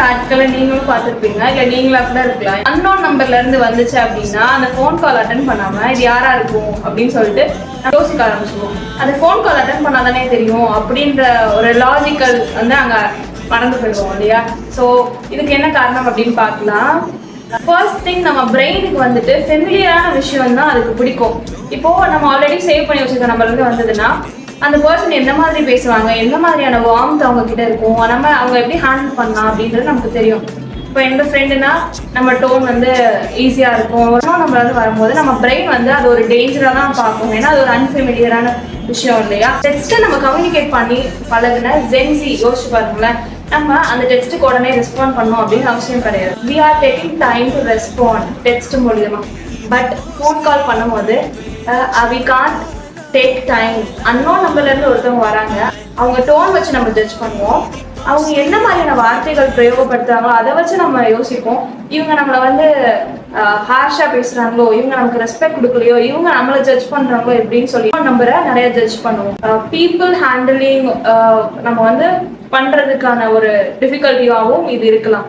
ஆட்களை நீங்களும் பார்த்துருப்பீங்க, இல்லை நீங்களா கூட இருக்கலாம். அன்னோன் நம்பர்ல இருந்து வந்துச்சு அப்படின்னா அந்த ஃபோன் கால் அட்டன் பண்ணாம இது யாரா இருக்கும் அப்படின்னு சொல்லிட்டு யோசிக்க ஆரம்பிச்சுவோம். அந்த ஃபோன் கால் அட்டன் பண்ணாதானே தெரியும் அப்படின்ற ஒரு லாஜிக்கல் வந்து அங்கே மறந்து போயிடுவோம் இல்லையா? ஸோ இதுக்கு என்ன காரணம் அப்படின்னு பார்க்கலாம். ஃபர்ஸ்ட் திங், நம்ம பிரெயினுக்கு வந்துட்டு ஃபெமிலியரான விஷயம் தான் அதுக்கு பிடிக்கும். இப்போ நம்ம ஆல்ரெடி சேவ் பண்ணி வச்சிருக்க நம்பர்லேருந்து வந்ததுன்னா அந்த பர்சன் எந்த மாதிரி பேசுவாங்க, எந்த மாதிரியான வார்ம்த் அவங்க கிட்ட இருக்கும், நம்ம அவங்க எப்படி ஹேண்டில் பண்ணலாம் அப்படின்றது நமக்கு தெரியும். இப்போ என்னோட ஃப்ரெண்டுனா நம்ம டோன் வந்து ஈஸியாக இருக்கும். நம்ம வந்து வரும்போது நம்ம பிரெயின் வந்து அது ஒரு டேஞ்சராக தான் பார்க்கும். ஏன்னா அது ஒரு அன்ஃபெமிலியரான விஷயம் இல்லையா? டெக்ஸ்ட்டை நம்ம கம்யூனிகேட் பண்ணி பழகுன ஜென்சி யோசிச்சு பாருங்களேன். நம்ம அந்த டெக்ஸ்ட்டுக்கு உடனே ரெஸ்பாண்ட் பண்ணணும் அப்படின்னு அவசியம் கிடையாது. We are taking time to respond text மூலியமா. பட் ஃபோன் கால் பண்ணும்போது we can't take time. Unknown நம்பர்லேருந்து ஒருத்தவங்க வராங்க, அவங்க டோன் வச்சு நம்ம ஜட்ஜ் பண்ணுவோம். அவங்க என்ன மாதிரியான வார்த்தைகள் பிரயோகப்படுத்துறாங்களோ அதை வச்சு நம்ம யோசிப்போம். இவங்க நம்மளை வந்து ஹார்ஷாக பேசுகிறாங்களோ, இவங்க நமக்கு ரெஸ்பெக்ட் கொடுக்கலையோ, இவங்க நம்மளை ஜட்ஜ் பண்ணுறாங்களோ எப்படின்னு சொல்லி நம்பரை நிறைய ஜட்ஜ் பண்ணுவோம். பீப்புள் ஹேண்டிலிங் நம்ம வந்து பண்ணுறதுக்கான ஒரு டிஃபிகல்ட்டியாகவும் இது இருக்கலாம்.